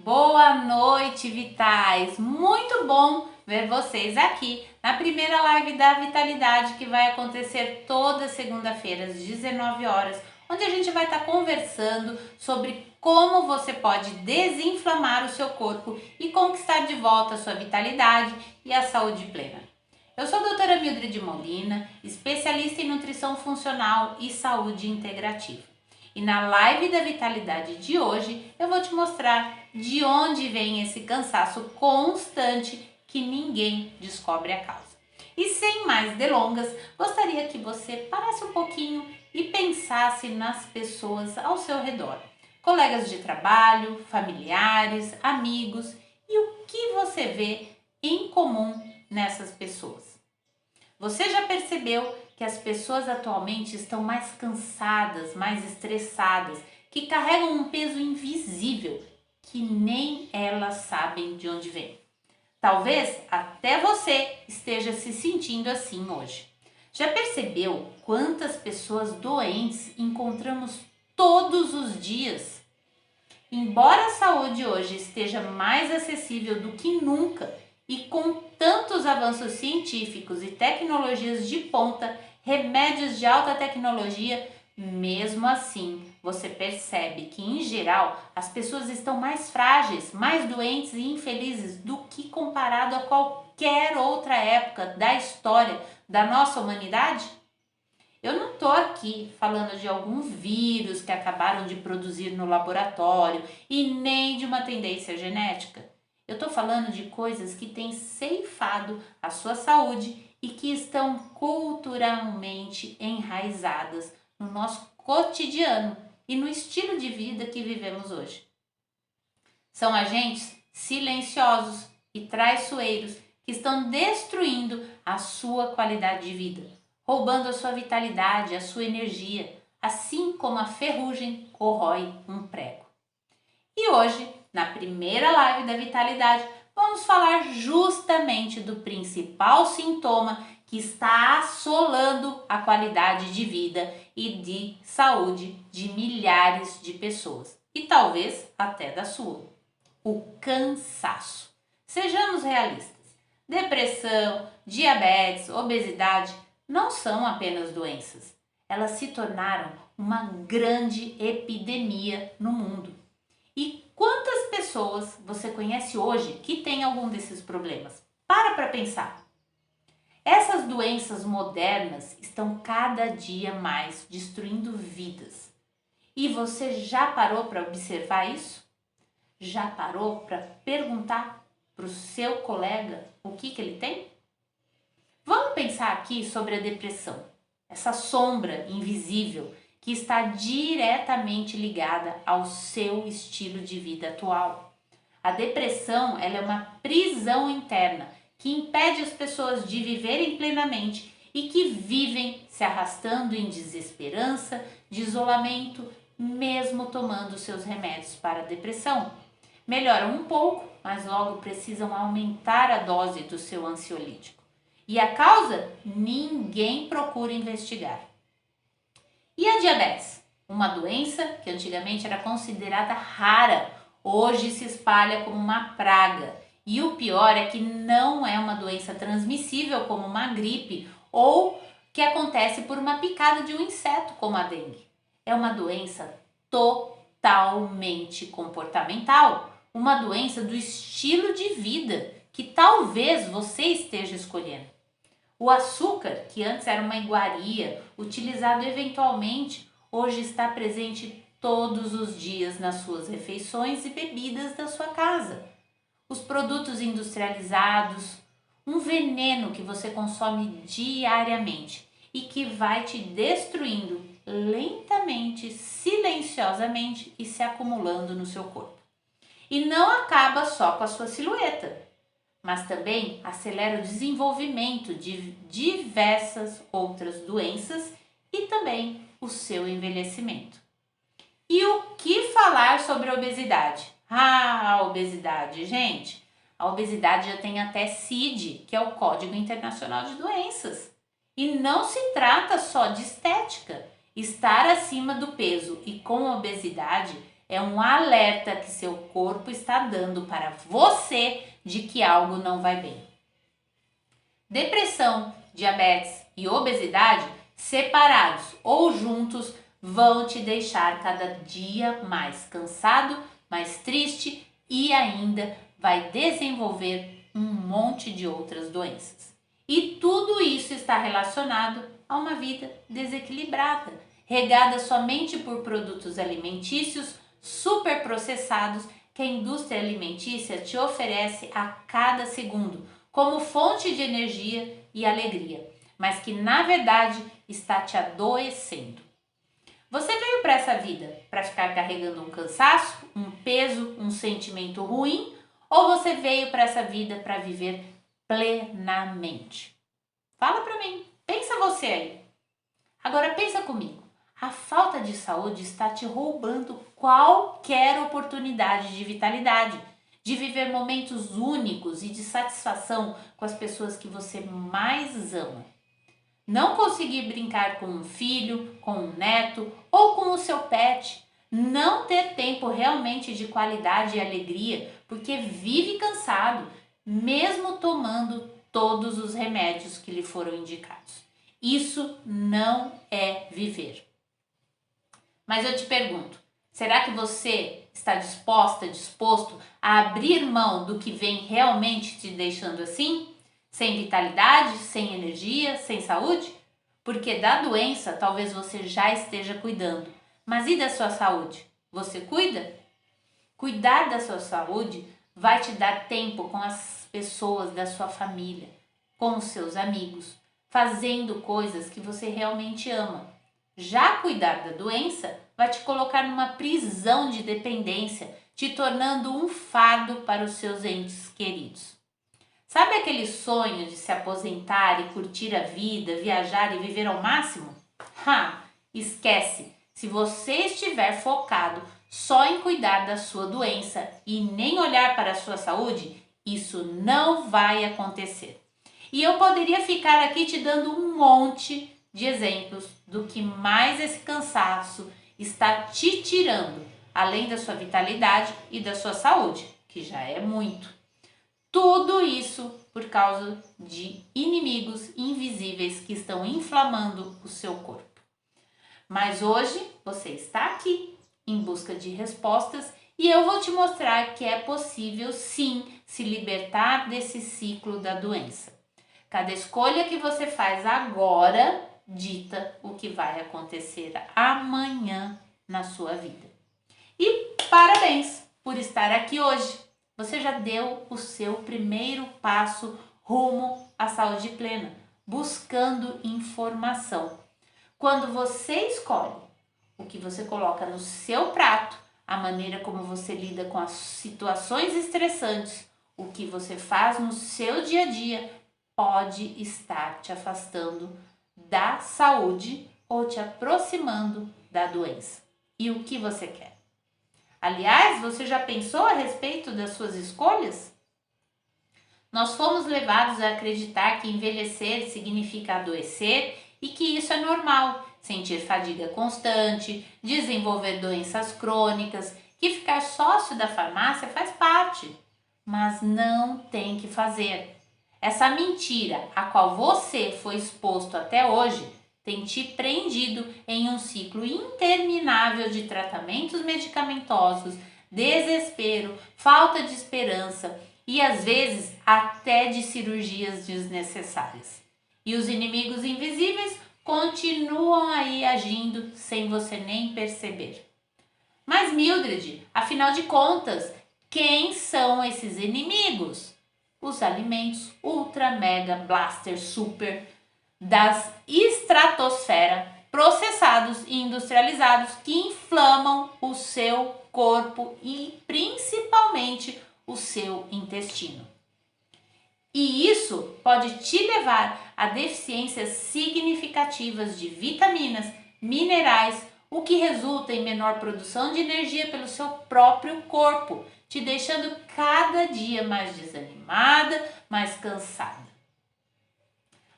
Boa noite, Vitais! Muito bom ver vocês aqui na primeira live da Vitalidade que vai acontecer toda segunda-feira às 19 horas, onde a gente vai estar conversando sobre como você pode desinflamar o seu corpo e conquistar de volta a sua vitalidade e a saúde plena. Eu sou a doutora Mildred Molina, especialista em nutrição funcional e saúde integrativa. E na live da vitalidade de hoje eu vou te mostrar de onde vem esse cansaço constante que ninguém descobre a causa. E sem mais delongas, gostaria que você parasse um pouquinho e pensasse nas pessoas ao seu redor. Colegas de trabalho, familiares, amigos e o que você vê em comum nessas pessoas. Você já percebeu que as pessoas atualmente estão mais cansadas, mais estressadas, que carregam um peso invisível que nem elas sabem de onde vem? Talvez até você esteja se sentindo assim hoje. Já percebeu quantas pessoas doentes encontramos todos os dias? Embora a saúde hoje esteja mais acessível do que nunca e com tantos avanços científicos e tecnologias de ponta, remédios de alta tecnologia, mesmo assim você percebe que em geral as pessoas estão mais frágeis, mais doentes e infelizes do que comparado a qualquer outra época da história da nossa humanidade? Eu não estou aqui falando de algum vírus que acabaram de produzir no laboratório e nem de uma tendência genética. Eu estou falando de coisas que têm ceifado a sua saúde e que estão culturalmente enraizadas no nosso cotidiano e no estilo de vida que vivemos hoje. São agentes silenciosos e traiçoeiros que estão destruindo a sua qualidade de vida, roubando a sua vitalidade, a sua energia, assim como a ferrugem corrói um prego. E hoje, na primeira live da vitalidade, vamos falar justamente do principal sintoma que está assolando a qualidade de vida e de saúde de milhares de pessoas, e talvez até da sua: o cansaço. Sejamos realistas. Depressão, diabetes, obesidade não são apenas doenças. Elas se tornaram uma grande epidemia no mundo. E quantas pessoas você conhece hoje que têm algum desses problemas? Para pensar. Essas doenças modernas estão cada dia mais destruindo vidas. E você já parou para observar isso? Já parou para perguntar para o seu colega o que ele tem? Vamos pensar aqui sobre a depressão, essa sombra invisível que está diretamente ligada ao seu estilo de vida atual. A depressão, ela é uma prisão interna que impede as pessoas de viverem plenamente e que vivem se arrastando em desesperança, de isolamento, mesmo tomando seus remédios para a depressão. Melhoram um pouco, mas logo precisam aumentar a dose do seu ansiolítico. E a causa? Ninguém procura investigar. E a diabetes? Uma doença que antigamente era considerada rara, hoje se espalha como uma praga. E o pior é que não é uma doença transmissível como uma gripe ou que acontece por uma picada de um inseto como a dengue. É uma doença totalmente comportamental, uma doença do estilo de vida que talvez você esteja escolhendo. O açúcar, que antes era uma iguaria, utilizado eventualmente, hoje está presente todos os dias nas suas refeições e bebidas da sua casa. Os produtos industrializados, um veneno que você consome diariamente e que vai te destruindo lentamente, silenciosamente e se acumulando no seu corpo. E não acaba só com a sua silhueta, mas também acelera o desenvolvimento de diversas outras doenças e também o seu envelhecimento. E o que falar sobre a obesidade? A obesidade, gente, a obesidade já tem até CID, que é o Código Internacional de Doenças. E não se trata só de estética. Estar acima do peso e com obesidade É um alerta que seu corpo está dando para você de que algo não vai bem. Depressão, diabetes e obesidade, separados ou juntos, vão te deixar cada dia mais cansado, mais triste e ainda vai desenvolver um monte de outras doenças. E tudo isso está relacionado a uma vida desequilibrada, regada somente por produtos alimentícios superprocessados que a indústria alimentícia te oferece a cada segundo, como fonte de energia e alegria, mas que na verdade está te adoecendo. Você veio para essa vida para ficar carregando um cansaço, um peso, um sentimento ruim, ou você veio para essa vida para viver plenamente? Fala para mim, pensa você aí. Agora pensa comigo. A falta de saúde está te roubando qualquer oportunidade de vitalidade, de viver momentos únicos e de satisfação com as pessoas que você mais ama. Não conseguir brincar com um filho, com um neto ou com o seu pet. Não ter tempo realmente de qualidade e alegria porque vive cansado, mesmo tomando todos os remédios que lhe foram indicados. Isso não é viver. Mas eu te pergunto, será que você está disposto a abrir mão do que vem realmente te deixando assim? Sem vitalidade, sem energia, sem saúde? Porque da doença talvez você já esteja cuidando. Mas e da sua saúde? Você cuida? Cuidar da sua saúde vai te dar tempo com as pessoas da sua família, com os seus amigos, fazendo coisas que você realmente ama. Já cuidar da doença vai te colocar numa prisão de dependência, te tornando um fardo para os seus entes queridos. Sabe aquele sonho de se aposentar e curtir a vida, viajar e viver ao máximo? Esquece! Se você estiver focado só em cuidar da sua doença e nem olhar para a sua saúde, isso não vai acontecer. E eu poderia ficar aqui te dando um monte de exemplos do que mais esse cansaço está te tirando, além da sua vitalidade e da sua saúde, que já é muito. Tudo isso por causa de inimigos invisíveis que estão inflamando o seu corpo. Mas hoje você está aqui em busca de respostas e eu vou te mostrar que é possível sim se libertar desse ciclo da doença. Cada escolha que você faz agora dita o que vai acontecer amanhã na sua vida. E parabéns por estar aqui hoje. Você já deu o seu primeiro passo rumo à saúde plena, buscando informação. Quando você escolhe o que você coloca no seu prato, a maneira como você lida com as situações estressantes, o que você faz no seu dia a dia, pode estar te afastando da saúde ou te aproximando da doença. E o que você quer? Aliás, você já pensou a respeito das suas escolhas? Nós fomos levados a acreditar que envelhecer significa adoecer e que isso é normal, sentir fadiga constante, desenvolver doenças crônicas, que ficar sócio da farmácia faz parte, mas não tem que fazer. Essa mentira a qual você foi exposto até hoje tem te prendido em um ciclo interminável de tratamentos medicamentosos, desespero, falta de esperança e às vezes até de cirurgias desnecessárias. E os inimigos invisíveis continuam aí agindo sem você nem perceber. Mas Mildred, afinal de contas, quem são esses inimigos? Os alimentos ultra, mega, blaster, super das estratosfera, processados e industrializados que inflamam o seu corpo e principalmente o seu intestino. E isso pode te levar a deficiências significativas de vitaminas, minerais, o que resulta em menor produção de energia pelo seu próprio corpo, te deixando cada dia mais desanimada, mais cansada.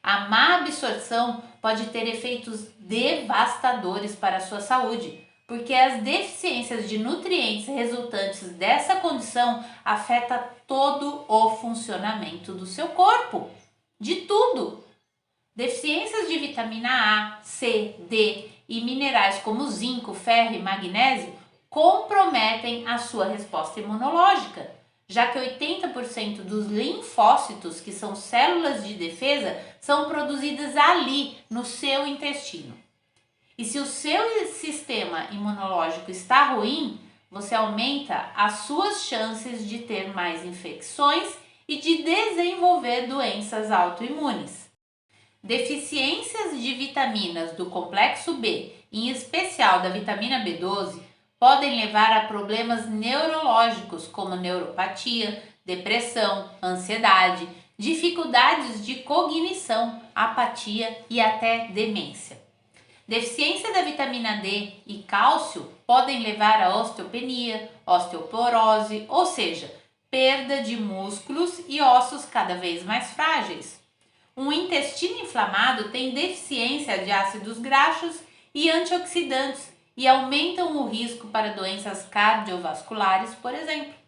A má absorção pode ter efeitos devastadores para a sua saúde, porque as deficiências de nutrientes resultantes dessa condição afetam todo o funcionamento do seu corpo, de tudo. Deficiências de vitamina A, C, D e minerais como zinco, ferro e magnésio comprometem a sua resposta imunológica, já que 80% dos linfócitos, que são células de defesa, são produzidas ali no seu intestino. E se o seu sistema imunológico está ruim, você aumenta as suas chances de ter mais infecções e de desenvolver doenças autoimunes. Deficiências de vitaminas do complexo B, em especial da vitamina B12, podem levar a problemas neurológicos como neuropatia, depressão, ansiedade, dificuldades de cognição, apatia e até demência. Deficiência da vitamina D e cálcio podem levar a osteopenia, osteoporose, ou seja, perda de músculos e ossos cada vez mais frágeis. Um intestino inflamado tem deficiência de ácidos graxos e antioxidantes e aumentam o risco para doenças cardiovasculares, por exemplo.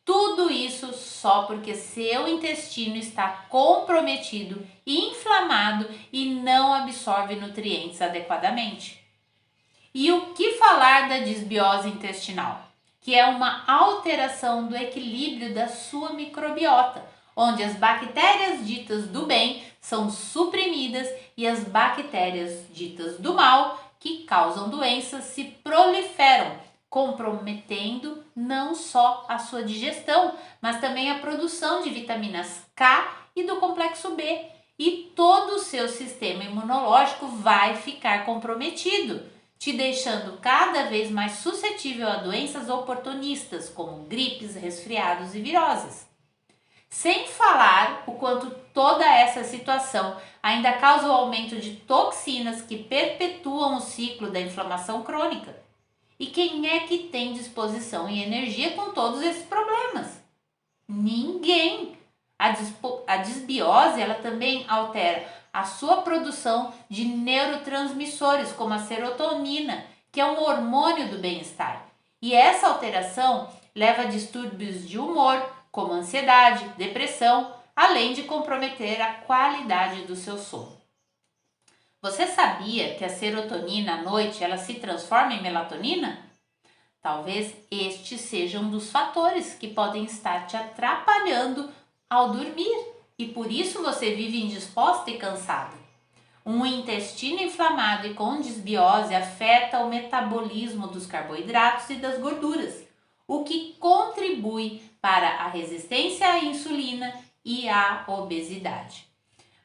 Tudo isso só porque seu intestino está comprometido, inflamado e não absorve nutrientes adequadamente. E o que falar da disbiose intestinal, que é uma alteração do equilíbrio da sua microbiota, onde as bactérias ditas do bem são suprimidas e as bactérias ditas do mal, que causam doenças, se proliferam, comprometendo não só a sua digestão, mas também a produção de vitaminas K e do complexo B. E todo o seu sistema imunológico vai ficar comprometido, te deixando cada vez mais suscetível a doenças oportunistas, como gripes, resfriados e viroses. Sem falar o quanto toda essa situação ainda causa o aumento de toxinas que perpetuam o ciclo da inflamação crônica. E quem é que tem disposição e energia com todos esses problemas? Ninguém! A disbiose ela também altera a sua produção de neurotransmissores, como a serotonina, que é um hormônio do bem-estar. E essa alteração leva a distúrbios de humor, como ansiedade, depressão, além de comprometer a qualidade do seu sono. Você sabia que a serotonina à noite ela se transforma em melatonina? Talvez este seja um dos fatores que podem estar te atrapalhando ao dormir e por isso você vive indisposta e cansada. Um intestino inflamado e com disbiose afeta o metabolismo dos carboidratos e das gorduras, o que contribui para a resistência à insulina e à obesidade.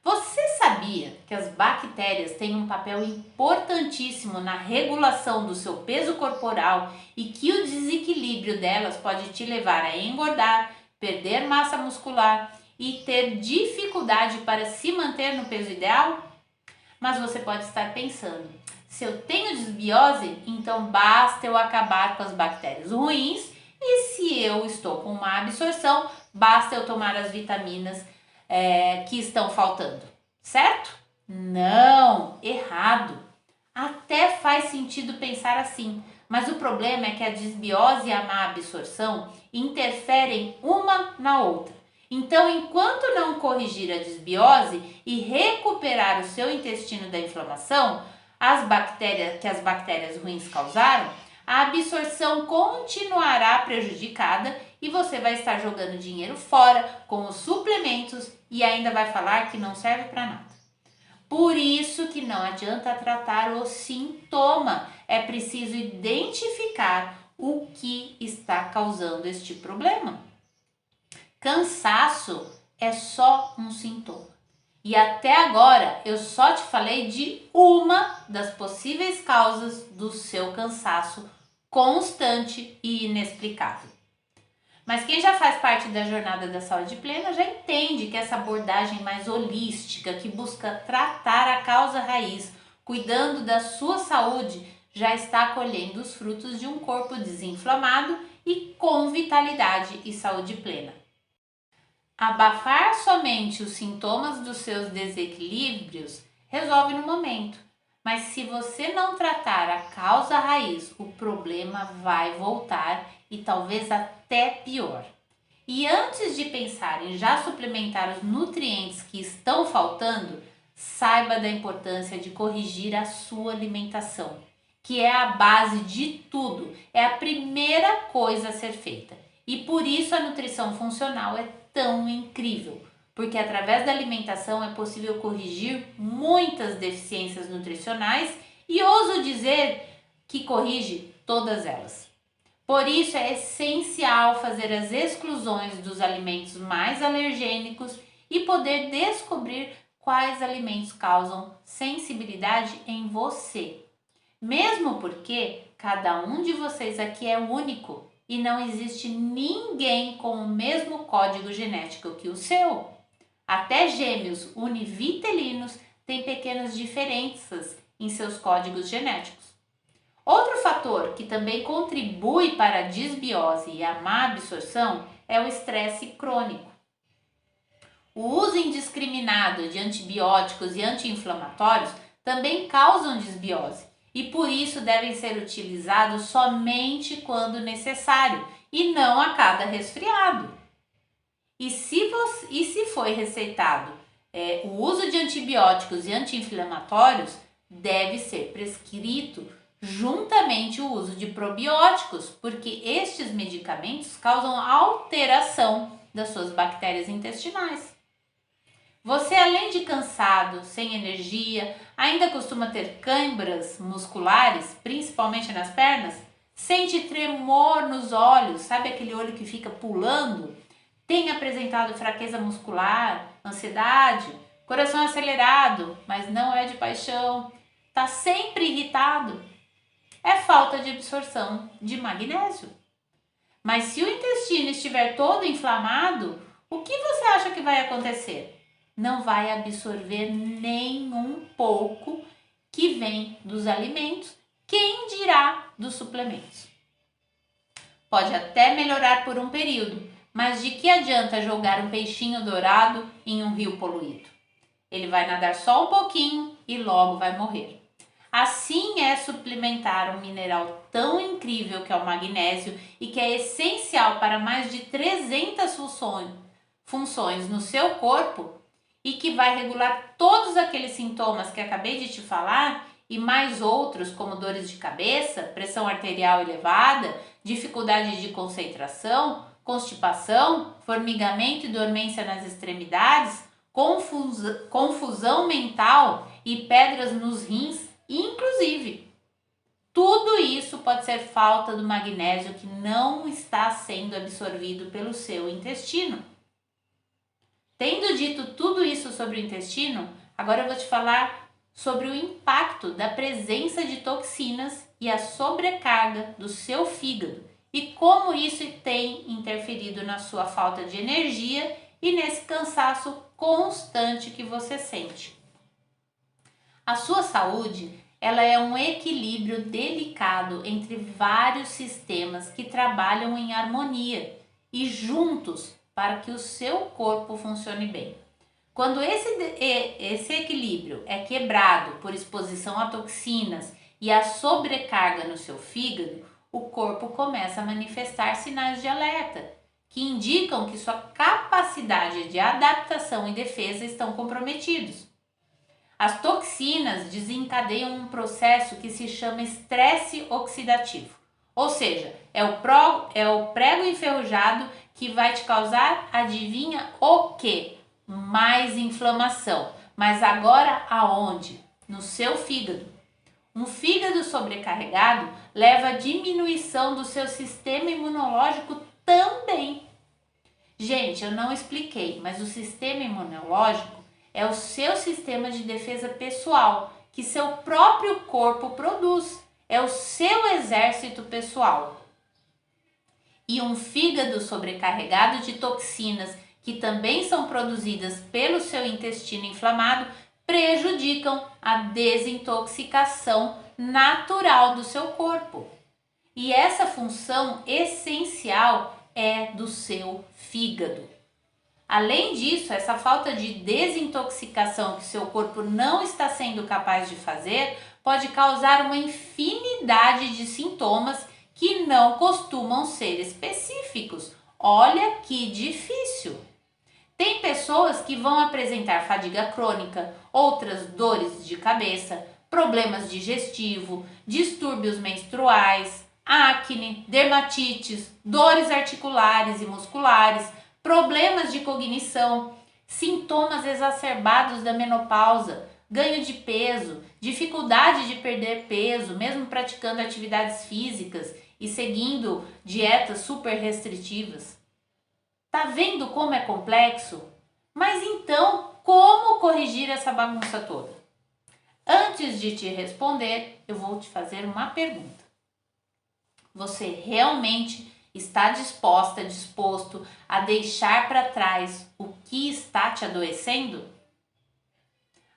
Você sabia que as bactérias têm um papel importantíssimo na regulação do seu peso corporal e que o desequilíbrio delas pode te levar a engordar, perder massa muscular e ter dificuldade para se manter no peso ideal? Mas você pode estar pensando, se eu tenho disbiose, então basta eu acabar com as bactérias ruins e se eu estou com má absorção, basta eu tomar as vitaminas que estão faltando, certo? Não, errado. Até faz sentido pensar assim, mas o problema é que a disbiose e a má absorção interferem uma na outra. Então, enquanto não corrigir a disbiose e recuperar o seu intestino da inflamação, que as bactérias ruins causaram, a absorção continuará prejudicada e você vai estar jogando dinheiro fora com os suplementos e ainda vai falar que não serve para nada. Por isso que não adianta tratar o sintoma, é preciso identificar o que está causando este problema. Cansaço é só um sintoma. E até agora eu só te falei de uma das possíveis causas do seu cansaço constante e inexplicável. Mas quem já faz parte da jornada da saúde plena já entende que essa abordagem mais holística, que busca tratar a causa raiz, cuidando da sua saúde, já está colhendo os frutos de um corpo desinflamado e com vitalidade e saúde plena. Abafar somente os sintomas dos seus desequilíbrios resolve no momento, Mas se você não tratar a causa raiz, o problema vai voltar e talvez até pior. E antes de pensar em já suplementar os nutrientes que estão faltando, saiba da importância de corrigir a sua alimentação, que é a base de tudo, é a primeira coisa a ser feita. E por isso a nutrição funcional é tão incrível, porque através da alimentação é possível corrigir muitas deficiências nutricionais e ouso dizer que corrige todas elas. Por isso é essencial fazer as exclusões dos alimentos mais alergênicos e poder descobrir quais alimentos causam sensibilidade em você. Mesmo porque cada um de vocês aqui é único e não existe ninguém com o mesmo código genético que o seu. Até gêmeos univitelinos têm pequenas diferenças em seus códigos genéticos. Outro fator que também contribui para a disbiose e a má absorção é o estresse crônico. O uso indiscriminado de antibióticos e anti-inflamatórios também causam disbiose e por isso devem ser utilizados somente quando necessário e não a cada resfriado. E se foi receitado o uso de antibióticos e anti-inflamatórios, deve ser prescrito juntamente o uso de probióticos, porque estes medicamentos causam alteração das suas bactérias intestinais. Você, além de cansado, sem energia, ainda costuma ter câimbras musculares, principalmente nas pernas? Sente tremor nos olhos, sabe aquele olho que fica pulando? Tem apresentado fraqueza muscular, ansiedade, coração acelerado, mas não é de paixão, está sempre irritado? É falta de absorção de magnésio. Mas se o intestino estiver todo inflamado, o que você acha que vai acontecer? Não vai absorver nem um pouco que vem dos alimentos, quem dirá dos suplementos. Pode até melhorar por um período, mas de que adianta jogar um peixinho dourado em um rio poluído? Ele vai nadar só um pouquinho e logo vai morrer. Assim é suplementar um mineral tão incrível que é o magnésio e que é essencial para mais de 300 funções no seu corpo e que vai regular todos aqueles sintomas que acabei de te falar e mais outros como dores de cabeça, pressão arterial elevada, dificuldade de concentração, constipação, formigamento e dormência nas extremidades, confusão mental e pedras nos rins. Inclusive, tudo isso pode ser falta do magnésio que não está sendo absorvido pelo seu intestino. Tendo dito tudo isso sobre o intestino, agora eu vou te falar sobre o impacto da presença de toxinas e a sobrecarga do seu fígado e como isso tem interferido na sua falta de energia e nesse cansaço constante que você sente. A sua saúde, ela é um equilíbrio delicado entre vários sistemas que trabalham em harmonia e juntos para que o seu corpo funcione bem. Quando esse equilíbrio é quebrado por exposição a toxinas e a sobrecarga no seu fígado, o corpo começa a manifestar sinais de alerta, que indicam que sua capacidade de adaptação e defesa estão comprometidos. As toxinas desencadeiam um processo que se chama estresse oxidativo, ou seja, é o prego enferrujado que vai te causar, adivinha o quê? Mais inflamação. Mas agora aonde? No seu fígado. Um fígado sobrecarregado leva à diminuição do seu sistema imunológico também. Gente, eu não expliquei, mas o sistema imunológico é o seu sistema de defesa pessoal, que seu próprio corpo produz. É o seu exército pessoal. E um fígado sobrecarregado de toxinas, que também são produzidas pelo seu intestino inflamado, prejudicam a desintoxicação natural do seu corpo. E essa função essencial é do seu fígado. Além disso, essa falta de desintoxicação que seu corpo não está sendo capaz de fazer pode causar uma infinidade de sintomas que não costumam ser específicos. Olha que difícil! Tem pessoas que vão apresentar fadiga crônica, outras dores de cabeça, problemas digestivos, distúrbios menstruais, acne, dermatites, dores articulares e musculares, problemas de cognição, sintomas exacerbados da menopausa, ganho de peso, dificuldade de perder peso, mesmo praticando atividades físicas e seguindo dietas super restritivas. Tá vendo como é complexo? Mas então, como corrigir essa bagunça toda? Antes de te responder, eu vou te fazer uma pergunta. Você realmente está disposto a deixar para trás o que está te adoecendo?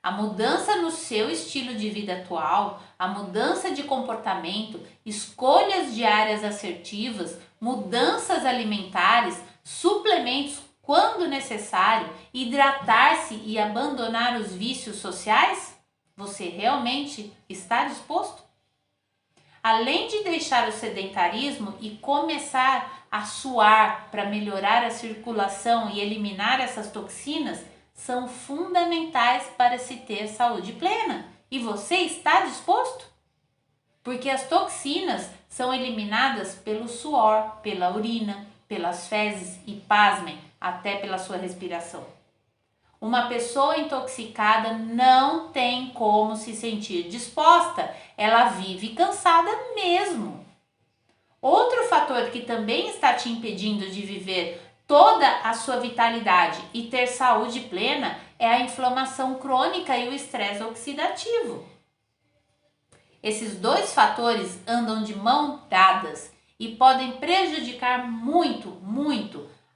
A mudança no seu estilo de vida atual, a mudança de comportamento, escolhas diárias assertivas, mudanças alimentares, suplementos quando necessário, hidratar-se e abandonar os vícios sociais? Você realmente está disposto? Além de deixar o sedentarismo e começar a suar para melhorar a circulação e eliminar essas toxinas, são fundamentais para se ter saúde plena. E você está disposto? Porque as toxinas são eliminadas pelo suor, pela urina, pelas fezes e, pasmem, até pela sua respiração. Uma pessoa intoxicada não tem como se sentir disposta, ela vive cansada mesmo. Outro fator que também está te impedindo de viver toda a sua vitalidade e ter saúde plena é a inflamação crônica e o estresse oxidativo. Esses dois fatores andam de mão dadas e podem prejudicar muito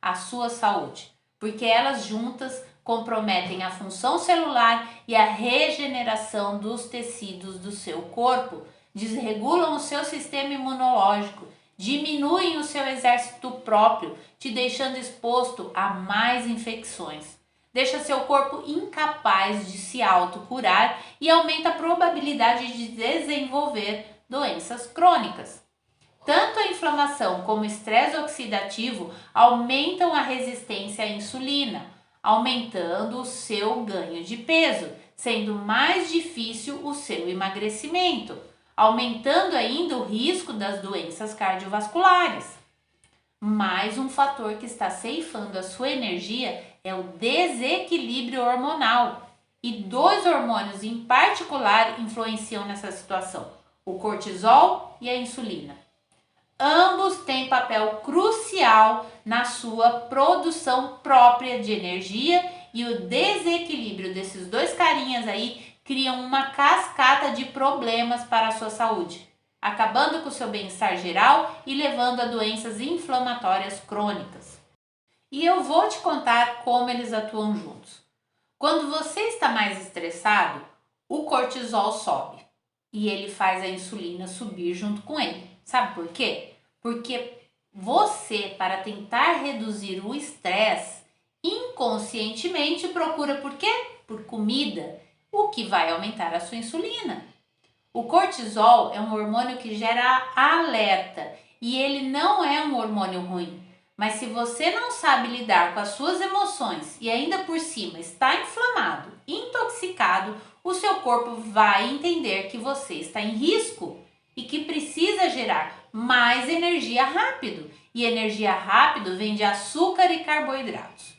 a sua saúde, porque elas juntas comprometem a função celular e a regeneração dos tecidos do seu corpo, desregulam o seu sistema imunológico, diminuem o seu exército próprio, te deixando exposto a mais infecções. Deixa seu corpo incapaz de se autocurar e aumenta a probabilidade de desenvolver doenças crônicas. Tanto a inflamação como o estresse oxidativo aumentam a resistência à insulina, aumentando o seu ganho de peso, sendo mais difícil o seu emagrecimento, aumentando ainda o risco das doenças cardiovasculares. Mais um fator que está ceifando a sua energia é o desequilíbrio hormonal. E dois hormônios em particular influenciam nessa situação: o cortisol e a insulina. Ambos têm papel crucial na sua produção própria de energia e o desequilíbrio desses dois carinhas aí criam uma cascata de problemas para a sua saúde, acabando com o seu bem-estar geral e levando a doenças inflamatórias crônicas. E eu vou te contar como eles atuam juntos. Quando você está mais estressado, o cortisol sobe e ele faz a insulina subir junto com ele. Sabe por quê? Porque você, para tentar reduzir o estresse, inconscientemente procura por quê? Por comida, o que vai aumentar a sua insulina. O cortisol é um hormônio que gera alerta e ele não é um hormônio ruim. Mas se você não sabe lidar com as suas emoções e ainda por cima está inflamado, intoxicado, o seu corpo vai entender que você está em risco e que precisa gerar mais energia rápido. E energia rápido vem de açúcar e carboidratos.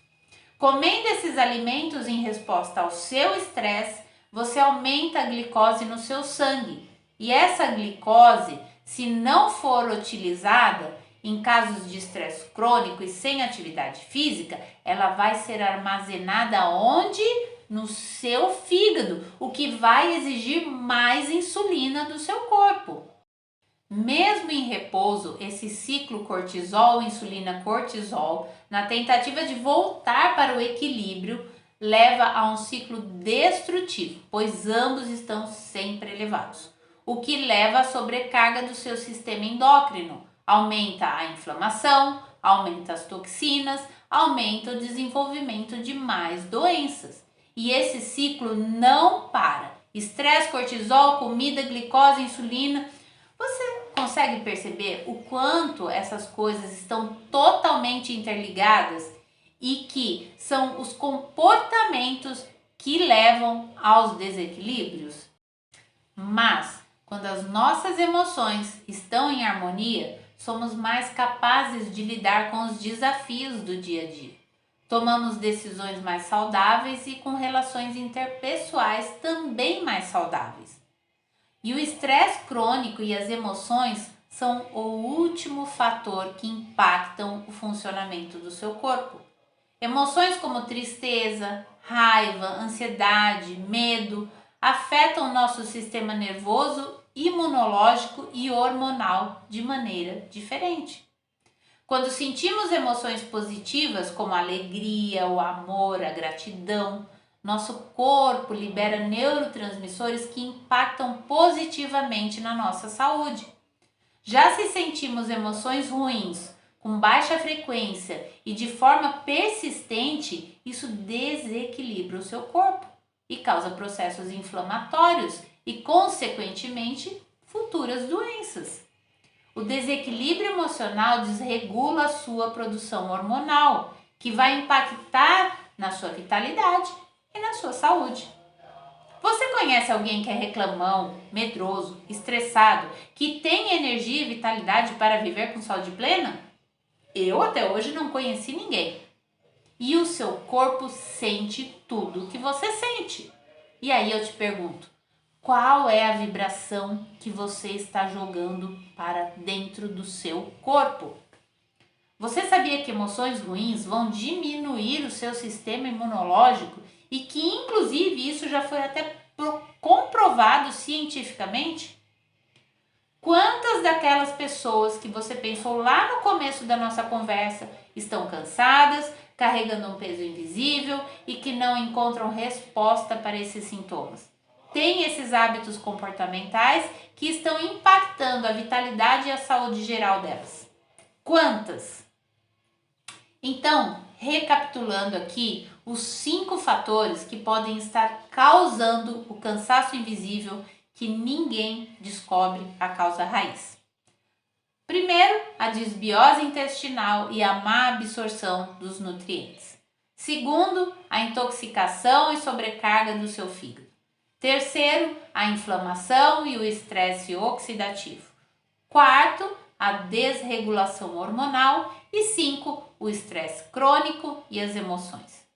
Comendo esses alimentos em resposta ao seu estresse, você aumenta a glicose no seu sangue. E essa glicose, se não for utilizada em casos de estresse crônico e sem atividade física, ela vai ser armazenada onde? No seu fígado, o que vai exigir mais insulina do seu corpo. Mesmo em repouso, esse ciclo cortisol, insulina, cortisol, na tentativa de voltar para o equilíbrio, leva a um ciclo destrutivo, pois ambos estão sempre elevados, o que leva à sobrecarga do seu sistema endócrino, aumenta a inflamação, aumenta as toxinas, aumenta o desenvolvimento de mais doenças. E esse ciclo não para. Estresse, cortisol, comida, glicose, insulina. Você consegue perceber o quanto essas coisas estão totalmente interligadas e que são os comportamentos que levam aos desequilíbrios? Mas, quando as nossas emoções estão em harmonia, somos mais capazes de lidar com os desafios do dia a dia. Tomamos decisões mais saudáveis e com relações interpessoais também mais saudáveis. E o estresse crônico e as emoções são o último fator que impactam o funcionamento do seu corpo. Emoções como tristeza, raiva, ansiedade, medo afetam nosso sistema nervoso, imunológico e hormonal de maneira diferente. Quando sentimos emoções positivas como a alegria, o amor, a gratidão, nosso corpo libera neurotransmissores que impactam positivamente na nossa saúde. Já se sentimos emoções ruins, com baixa frequência e de forma persistente, isso desequilibra o seu corpo e causa processos inflamatórios e, consequentemente, futuras doenças. O desequilíbrio emocional desregula a sua produção hormonal, que vai impactar na sua vitalidade e na sua saúde. Você conhece alguém que é reclamão, medroso, estressado, que tem energia e vitalidade para viver com saúde plena? Eu até hoje não conheci ninguém. E o seu corpo sente tudo que você sente. E aí eu te pergunto, qual é a vibração que você está jogando para dentro do seu corpo? Você sabia que emoções ruins vão diminuir o seu sistema imunológico e que, inclusive, isso já foi até comprovado cientificamente? Quantas daquelas pessoas que você pensou lá no começo da nossa conversa estão cansadas, carregando um peso invisível e que não encontram resposta para esses sintomas? Tem esses hábitos comportamentais que estão impactando a vitalidade e a saúde geral delas. Quantas? Então, recapitulando aqui, os 5 fatores que podem estar causando o cansaço invisível que ninguém descobre a causa raiz. Primeiro, a desbiose intestinal e a má absorção dos nutrientes. Segundo, a intoxicação e sobrecarga do seu fígado. Terceiro, a inflamação e o estresse oxidativo. Quarto, a desregulação hormonal. E 5, o estresse crônico e as emoções.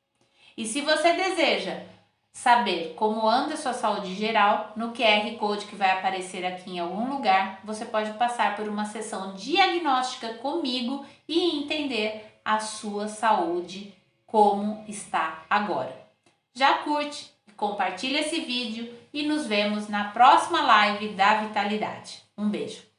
E se você deseja saber como anda a sua saúde geral, no QR Code que vai aparecer aqui em algum lugar, você pode passar por uma sessão diagnóstica comigo e entender a sua saúde, como está agora. Já curte? Compartilha esse vídeo e nos vemos na próxima live da Vitalidade. Um beijo!